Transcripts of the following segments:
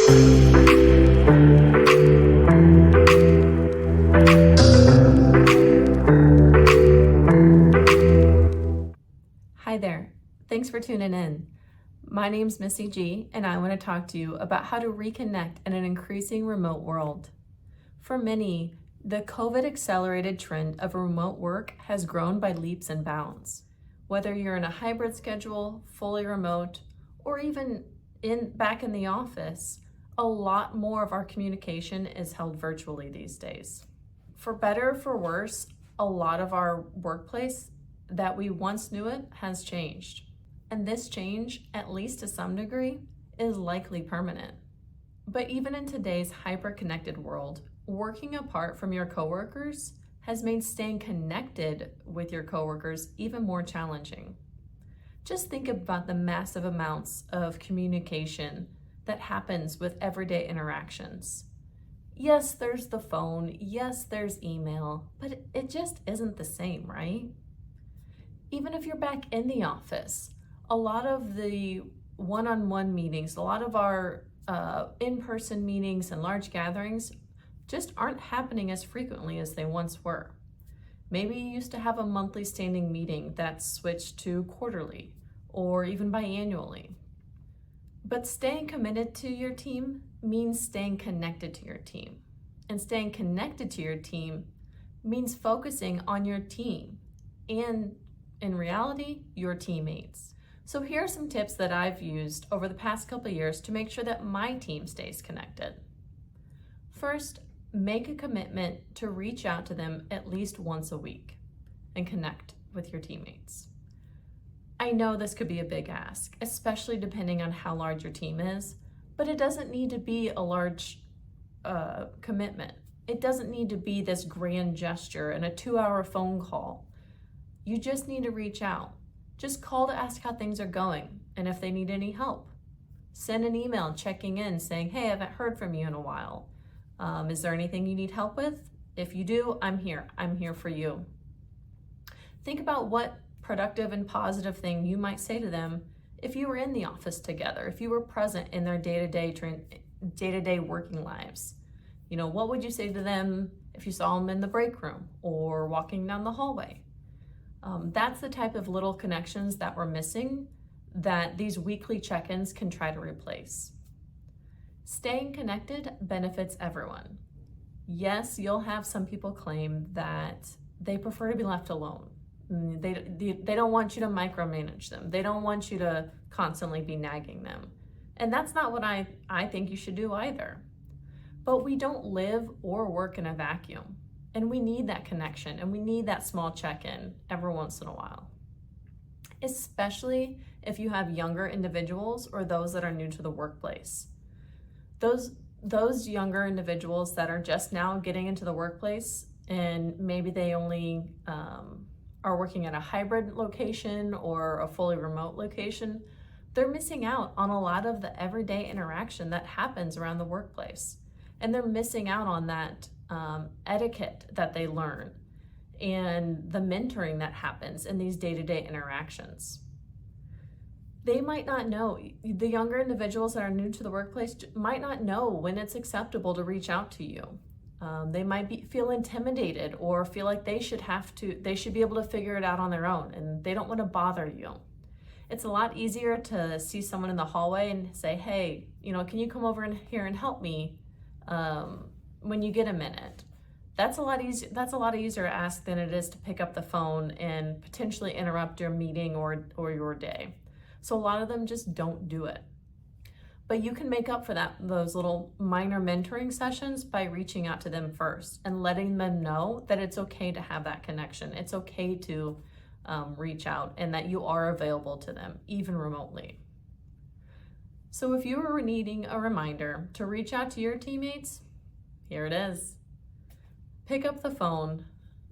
Hi there, thanks for tuning in. My name's Missy G, and I want to talk to you about how to reconnect in an increasing remote world. For many, the COVID accelerated trend of remote work has grown by leaps and bounds. Whether you're in a hybrid schedule, fully remote, or even back in the office, a lot more of our communication is held virtually these days. For better or for worse, a lot of our workplace that we once knew it has changed. And this change, at least to some degree, is likely permanent. But even in today's hyper-connected world, working apart from your coworkers has made staying connected with your coworkers even more challenging. Just think about the massive amounts of communication that happens with everyday interactions. Yes, there's the phone, yes, there's email, but it just isn't the same, right? Even if you're back in the office, a lot of the one-on-one meetings, a lot of our in-person meetings and large gatherings just aren't happening as frequently as they once were. Maybe you used to have a monthly standing meeting that's switched to quarterly or even biannually. But staying committed to your team means staying connected to your team. And staying connected to your team means focusing on your team and, in reality, your teammates. So here are some tips that I've used over the past couple of years to make sure that my team stays connected. First, make a commitment to reach out to them at least once a week and connect with your teammates. I know this could be a big ask, especially depending on how large your team is, but it doesn't need to be a large commitment. It doesn't need to be this grand gesture and a 2-hour phone call. You just need to reach out. Just call to ask how things are going and if they need any help. Send an email checking in saying, hey, I haven't heard from you in a while. Is there anything you need help with? If you do, I'm here. I'm here for you. Think about what productive and positive thing you might say to them if you were in the office together, if you were present in their day-to-day working lives. You know, what would you say to them if you saw them in the break room or walking down the hallway? That's the type of little connections that we're missing that these weekly check-ins can try to replace. Staying connected benefits everyone. Yes, you'll have some people claim that they prefer to be left alone. They don't want you to micromanage them. They don't want you to constantly be nagging them. And that's not what I think you should do either. But we don't live or work in a vacuum. And we need that connection and we need that small check-in every once in a while. Especially if you have younger individuals or those that are new to the workplace. Those younger individuals that are just now getting into the workplace and maybe they only are working at a hybrid location or a fully remote location, they're missing out on a lot of the everyday interaction that happens around the workplace. And they're missing out on that etiquette that they learn and the mentoring that happens in these day-to-day interactions. They might not know, the younger individuals that are new to the workplace might not know when it's acceptable to reach out to you. They might feel intimidated or feel like they should be able to figure it out on their own and they don't want to bother you. It's a lot easier to see someone in the hallway and say, hey, can you come over here and help me when you get a minute? That's a lot easier to ask than it is to pick up the phone and potentially interrupt your meeting or your day. So a lot of them just don't do it. But you can make up for those little minor mentoring sessions by reaching out to them first and letting them know that it's okay to have that connection. It's okay to reach out and that you are available to them, even remotely. So if you were needing a reminder to reach out to your teammates, here it is. Pick up the phone,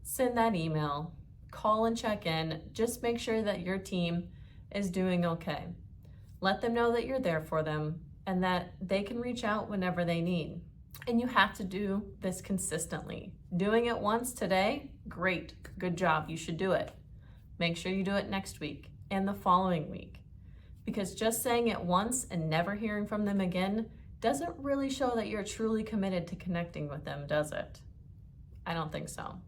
send that email, call and check in. Just make sure that your team is doing okay. Let them know that you're there for them and that they can reach out whenever they need. And you have to do this consistently. Doing it once today, great, good job, you should do it. Make sure you do it next week and the following week. Because just saying it once and never hearing from them again doesn't really show that you're truly committed to connecting with them, does it? I don't think so.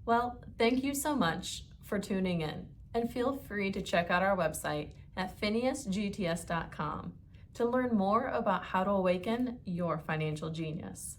Well, thank you so much for tuning in, and feel free to check out our website at phineasgts.com to learn more about how to awaken your financial genius.